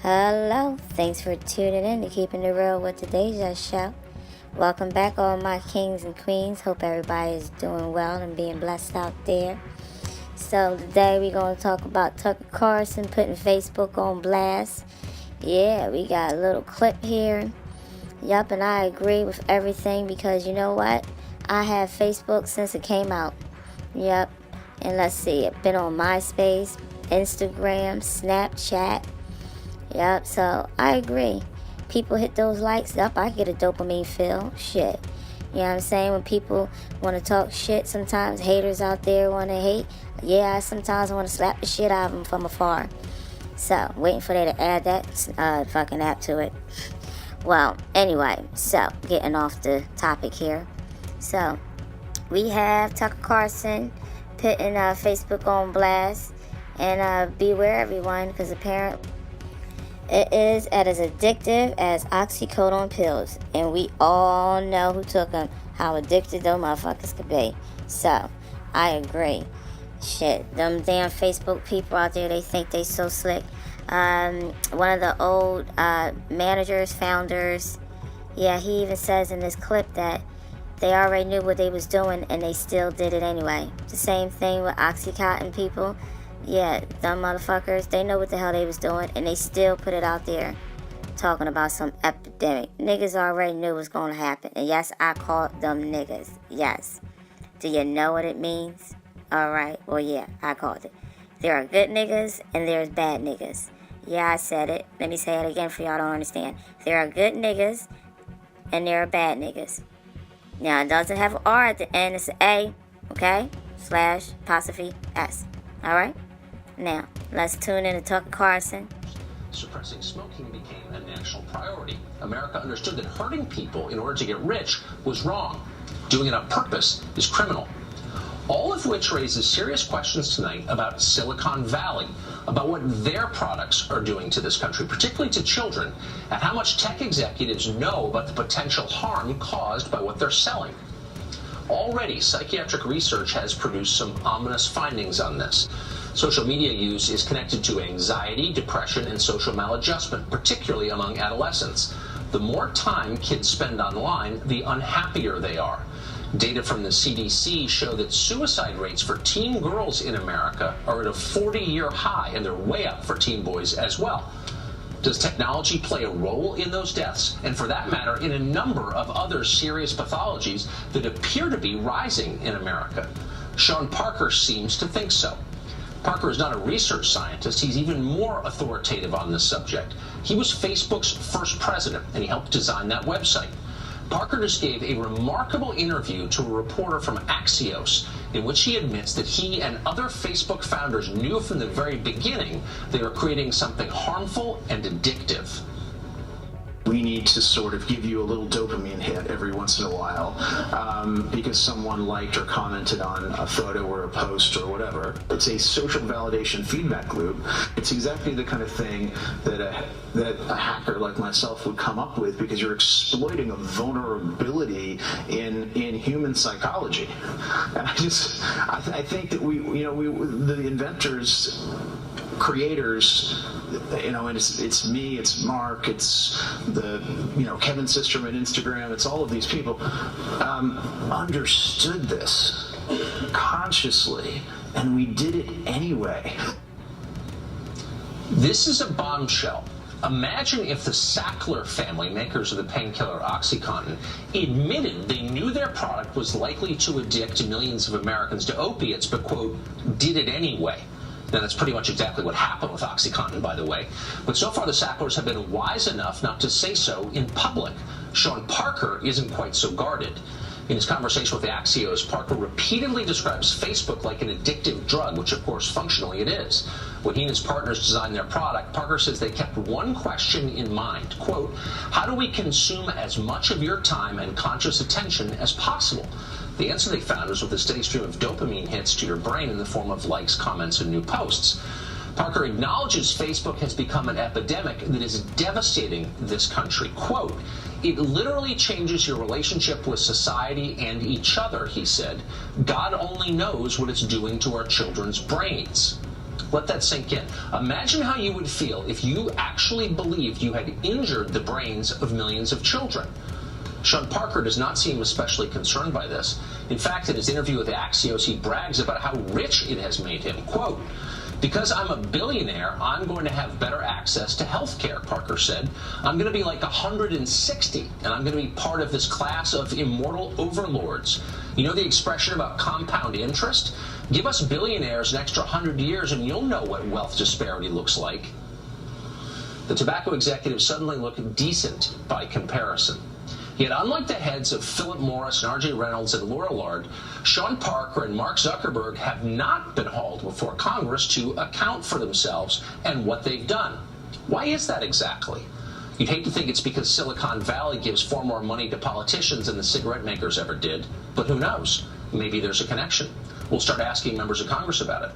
Hello, thanks for tuning in to Keeping It Real with the Deja Show. Welcome back, all my kings and queens. Hope everybody is doing well and being blessed out there. So today we're going to talk about Tucker Carlson putting Facebook on blast. Yeah, we got a little clip here. Yup, and I agree with everything because you know what? I have Facebook since it came out. Yup, and let's see, it's been on MySpace, Instagram, Snapchat. Yep, so I agree. People hit those likes up, I get a dopamine feel. Shit. You know what I'm saying? When people want to talk shit, sometimes haters out there want to hate. Yeah, sometimes I want to slap the shit out of them from afar. So, waiting for they to add that fucking app to it. Well, anyway, so, getting off the topic here. So, we have Tucker Carlson putting Facebook on blast. And beware everyone, because apparently it is as addictive as oxycodone pills. And we all know who took them, how addicted those motherfuckers could be. So, I agree. Shit, them damn Facebook people out there, they think they so slick. One of the old managers, founders, yeah, he even says in this clip that they already knew what they was doing and they still did it anyway. The same thing with Oxycontin people. Yeah, dumb motherfuckers, they know what the hell they was doing, and they still put it out there talking about some epidemic. Niggas already knew what's going to happen. And yes, I called them niggas. Yes. Do you know what it means? Alright, well yeah, I called it. There are good niggas, and there's bad niggas. Yeah, I said it. Let me say it again for y'all don't understand. There are good niggas, and there are bad niggas. Now, it doesn't have an R at the end, it's an A, okay? / S. Alright? Now, let's tune in to Tucker Carlson. Suppressing smoking became a national priority. America understood that hurting people in order to get rich was wrong. Doing it on purpose is criminal. All of which raises serious questions tonight about Silicon Valley, about what their products are doing to this country, particularly to children, and how much tech executives know about the potential harm caused by what they're selling. Already, psychiatric research has produced some ominous findings on this. Social media use is connected to anxiety, depression, and social maladjustment, particularly among adolescents. The more time kids spend online, the unhappier they are. Data from the CDC show that suicide rates for teen girls in America are at a 40-year high, and they're way up for teen boys as well. Does technology play a role in those deaths? And for that matter, in a number of other serious pathologies that appear to be rising in America? Sean Parker seems to think so. Parker is not a research scientist. He's even more authoritative on this subject. He was Facebook's first president, and he helped design that website. Parker just gave a remarkable interview to a reporter from Axios, in which he admits that he and other Facebook founders knew from the very beginning they were creating something harmful and addictive. We need to sort of give you a little dopamine hit every once in a while because someone liked or commented on a photo or a post or whatever. It's a social validation feedback loop. It's exactly the kind of thing that a hacker like myself would come up with because you're exploiting a vulnerability in human psychology. And I think that the inventors, creators, and it's me, it's Mark, it's Kevin Systerman, Instagram, it's all of these people, understood this consciously, and we did it anyway. This is a bombshell. Imagine if the Sackler family, makers of the painkiller OxyContin, admitted they knew their product was likely to addict millions of Americans to opiates, but, quote, did it anyway. Now, that's pretty much exactly what happened with OxyContin, by the way. But so far, the Sacklers have been wise enough not to say so in public. Sean Parker isn't quite so guarded. In his conversation with Axios, Parker repeatedly describes Facebook like an addictive drug, which, of course, functionally it is. When he and his partners designed their product, Parker says they kept one question in mind, quote, how do we consume as much of your time and conscious attention as possible? The answer they found was with a steady stream of dopamine hits to your brain in the form of likes, comments, and new posts. Parker acknowledges Facebook has become an epidemic that is devastating this country. Quote, it literally changes your relationship with society and each other, he said. God only knows what it's doing to our children's brains. Let that sink in. Imagine how you would feel if you actually believed you had injured the brains of millions of children. Sean Parker does not seem especially concerned by this. In fact, in his interview with Axios, he brags about how rich it has made him. Quote, "Because I'm a billionaire, I'm going to have better access to health care," Parker said. "I'm going to be like 160, and I'm going to be part of this class of immortal overlords. You know the expression about compound interest? Give us billionaires an extra 100 years, and you'll know what wealth disparity looks like." The tobacco executives suddenly look decent by comparison. Yet, unlike the heads of Philip Morris and R.J. Reynolds and Laura Lard, Sean Parker and Mark Zuckerberg have not been hauled before Congress to account for themselves and what they've done. Why is that exactly? You'd hate to think it's because Silicon Valley gives far more money to politicians than the cigarette makers ever did, but who knows? Maybe there's a connection. We'll start asking members of Congress about it.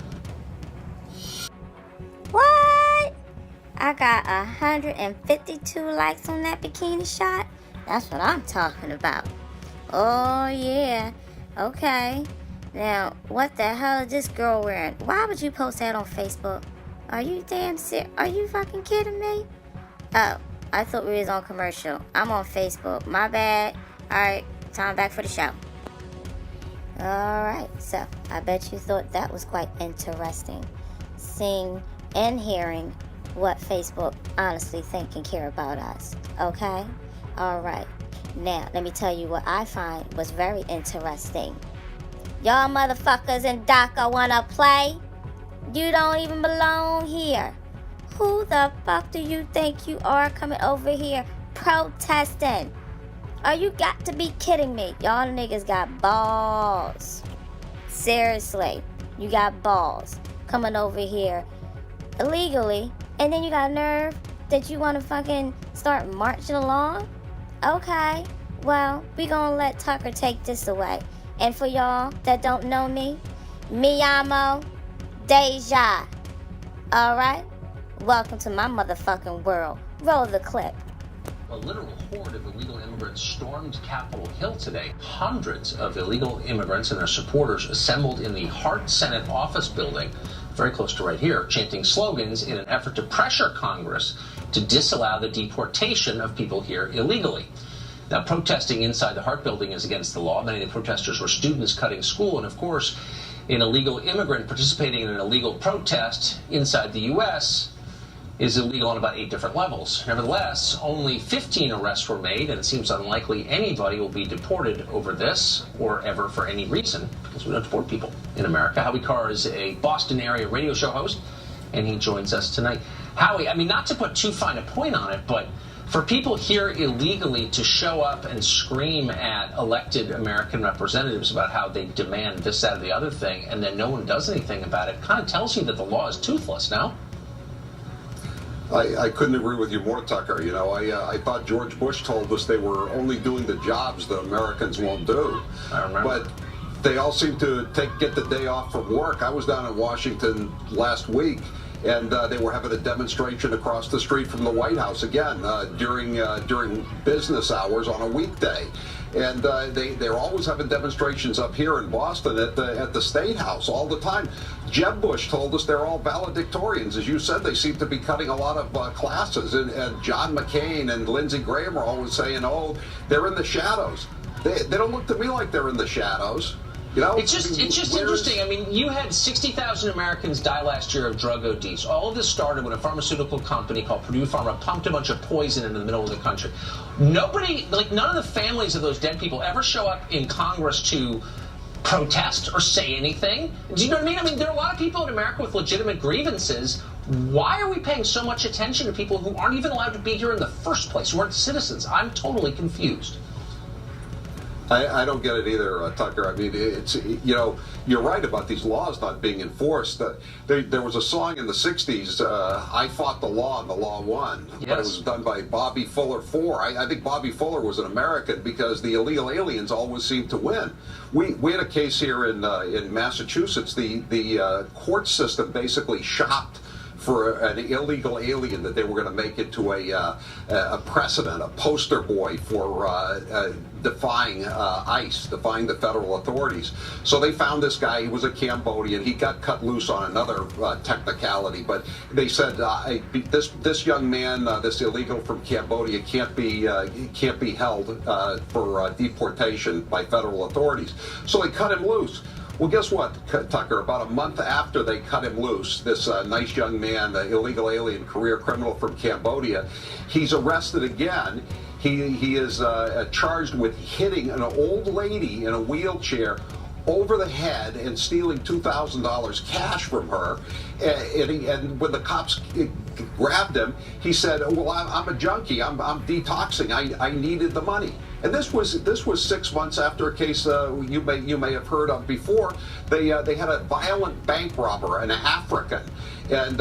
What? I got 152 likes on that bikini shot? That's what I'm talking about. Oh, yeah. Okay. Now, what the hell is this girl wearing? Why would you post that on Facebook? Are you damn serious? Are you fucking kidding me? Oh, I thought we was on commercial. I'm on Facebook. My bad. Alright, time back for the show. Alright, so I bet you thought that was quite interesting. Seeing and hearing what Facebook honestly think and care about us. Okay? Alright, now let me tell you what I find was very interesting. Y'all motherfuckers in DACA wanna play? You don't even belong here. Who the fuck do you think you are coming over here protesting? Oh, you got to be kidding me. Y'all niggas got balls. Seriously, you got balls coming over here illegally, and then you got nerve that you want to fucking start marching along? Okay, well, we gonna let Tucker take this away. And for y'all that don't know me, me llamo Deja. Alright? Welcome to my motherfucking world. Roll the clip. A literal horde of illegal immigrants stormed Capitol Hill today. Hundreds of illegal immigrants and their supporters assembled in the Hart Senate office building, very close to right here, chanting slogans in an effort to pressure Congress to disallow the deportation of people here illegally. Now, protesting inside the Hart building is against the law. Many of the protesters were students cutting school, and of course, an illegal immigrant participating in an illegal protest inside the U.S. is illegal on about 8 different levels. Nevertheless, only 15 arrests were made, and it seems unlikely anybody will be deported over this or ever for any reason, because we don't deport people in America. Howie Carr is a Boston area radio show host, and he joins us tonight. Howie, I mean, not to put too fine a point on it, but for people here illegally to show up and scream at elected American representatives about how they demand this, that, or the other thing, and then no one does anything about it, kind of tells you that the law is toothless, no? I couldn't agree with you more, Tucker. You know, I thought George Bush told us they were only doing the jobs that Americans won't do. I remember. But they all seem to get the day off from work. I was down in Washington last week, and they were having a demonstration across the street from the White House again during business hours on a weekday. And they're always having demonstrations up here in Boston at the State House all the time. Jeb Bush told us they're all valedictorians. As you said, they seem to be cutting a lot of classes. And John McCain and Lindsey Graham are always saying, oh, they're in the shadows. They don't look to me like they're in the shadows. You know, it's just interesting. I mean, you had 60,000 Americans die last year of drug ODs. All of this started when a pharmaceutical company called Purdue Pharma pumped a bunch of poison into the middle of the country. Nobody, like none of the families of those dead people ever show up in Congress to protest or say anything. Do you know what I mean? I mean, there are a lot of people in America with legitimate grievances. Why are we paying so much attention to people who aren't even allowed to be here in the first place, who aren't citizens? I'm totally confused. I don't get it either, Tucker. I mean, it's, you know, you're right about these laws not being enforced. There was a song in the 60s, I Fought the Law and the Law Won. Yes. But it was done by Bobby Fuller 4. I think Bobby Fuller was an American because the illegal aliens always seemed to win. We had a case here in Massachusetts. The court system basically shopped for an illegal alien that they were going to make into a precedent, a poster boy for defying ICE, defying the federal authorities. So they found this guy. He was a Cambodian. He got cut loose on another technicality, but they said this young man, this illegal from Cambodia, can't be held for deportation by federal authorities. So they cut him loose. Well, guess what, Tucker? About a month after they cut him loose, this nice young man, the illegal alien career criminal from Cambodia, he's arrested again. He is charged with hitting an old lady in a wheelchair over the head and stealing $2,000 cash from her. And when the cops grabbed him, he said, "Well, I'm a junkie. I'm detoxing. I needed the money." And this was 6 months after a case you may have heard of before. They had a violent bank robber, an African, and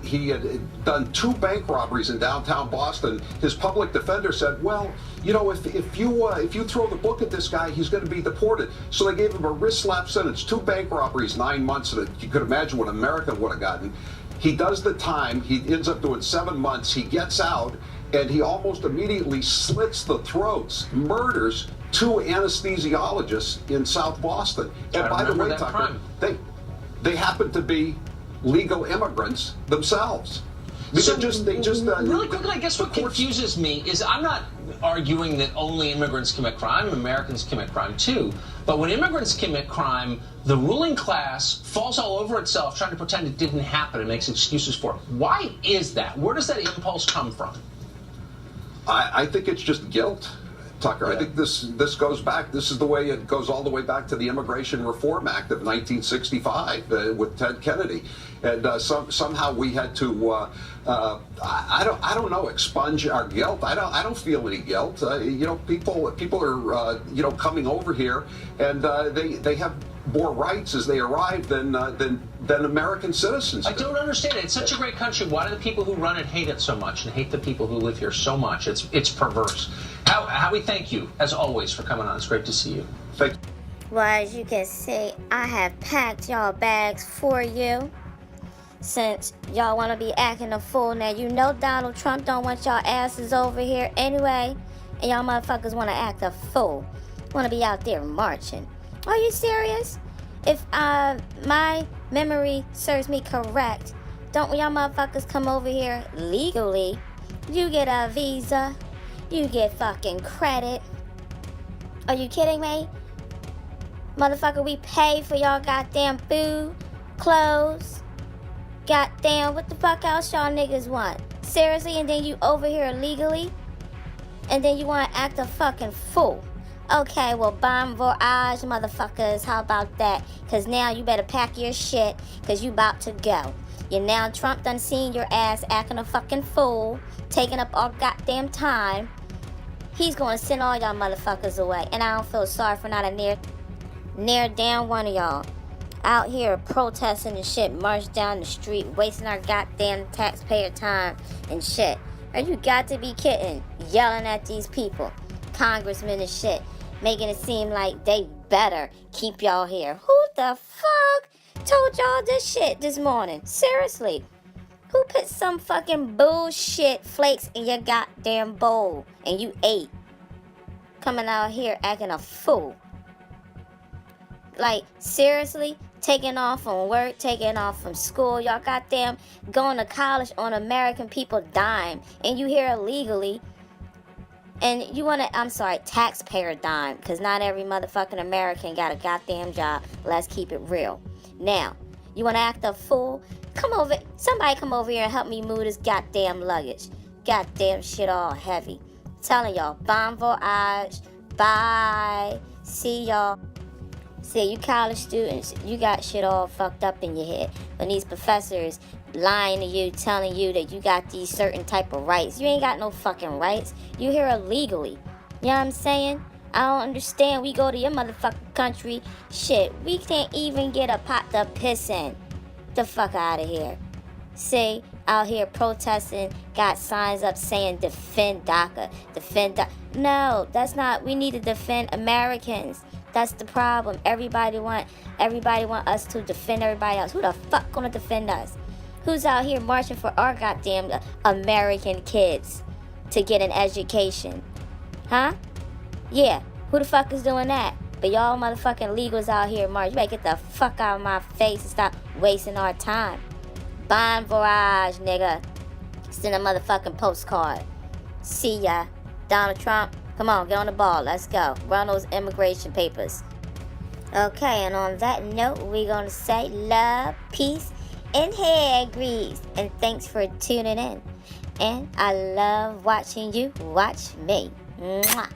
he had done 2 bank robberies in downtown Boston. His public defender said, "Well, you know, if you throw the book at this guy, he's going to be deported." So they gave him a wrist slap sentence, 2 bank robberies, 9 months. And you could imagine what America would have gotten. He does the time. He ends up doing 7 months. He gets out, and he almost immediately slits the throats, murders 2 anesthesiologists in South Boston. And by the way, Tucker, they happen to be legal immigrants themselves. So really quickly, I guess what confuses me is I'm not arguing that only immigrants commit crime. Americans commit crime too. But when immigrants commit crime, the ruling class falls all over itself trying to pretend it didn't happen and makes excuses for it. Why is that? Where does that impulse come from? I think it's just guilt, Tucker. Yeah. I think this goes back. This is the way it goes all the way back to the Immigration Reform Act of 1965 with Ted Kennedy, and somehow we had to I don't know, expunge our guilt. I don't feel any guilt. People are coming over here, and they have more rights as they arrive than American citizens do. I don't understand it. It's such a great country. Why do the people who run it hate it so much and hate the people who live here so much? It's perverse. Howie, thank you, as always, for coming on. It's great to see you. Thank you. Well, as you can see, I have packed y'all bags for you. Since y'all want to be acting a fool. Now, you know Donald Trump don't want y'all asses over here anyway. And y'all motherfuckers want to act a fool. Want to be out there marching. Are you serious? If my memory serves me correct, don't y'all motherfuckers come over here legally? You get a visa. You get fucking credit. Are you kidding me? Motherfucker, we pay for y'all goddamn food, clothes. Goddamn, what the fuck else y'all niggas want? Seriously? And then you over here illegally? And then you want to act a fucking fool? Okay, well, bon voyage, motherfuckers. How about that? Because now you better pack your shit, because you about to go. You now Trump done seen your ass acting a fucking fool, taking up all goddamn time. He's going to send all y'all motherfuckers away. And I don't feel sorry for not a near down one of y'all. Out here protesting and shit, march down the street, wasting our goddamn taxpayer time and shit. Are you got to be kidding? Yelling at these people, congressmen and shit, making it seem like they better keep y'all here. Who the fuck told y'all this shit this morning? Seriously. Who put some fucking bullshit flakes in your goddamn bowl and you ate? Coming out here acting a fool. Like, seriously? Taking off from work, taking off from school. Y'all goddamn going to college on American people dime. And you here illegally. And you want to, taxpayer dime. Because not every motherfucking American got a goddamn job. Let's keep it real. Now, you want to act a fool? Somebody come over here and help me move this goddamn luggage. Goddamn shit all heavy. Telling y'all, bon voyage. Bye. See y'all. See, you college students, you got shit all fucked up in your head. When these professors lying to you, telling you that you got these certain type of rights. You ain't got no fucking rights. You here illegally. You know what I'm saying? I don't understand. We go to your motherfucking country. Shit, we can't even get a pot to piss in. The fuck out of here. See, out here protesting, got signs up saying defend DACA. Defend DACA. No, that's not. We need to defend Americans. That's the problem. Everybody want us to defend everybody else. Who the fuck gonna defend us? Who's out here marching for our goddamn American kids to get an education? Huh? Yeah, who the fuck is doing that? But y'all motherfucking legals out here marching. You better get the fuck out of my face and stop wasting our time. Bon voyage, nigga. Send a motherfucking postcard. See ya. Donald Trump, come on, get on the ball. Let's go. Run those immigration papers. Okay, and on that note, we're going to say love, peace, and hair grease. And thanks for tuning in. And I love watching you watch me. Mwah.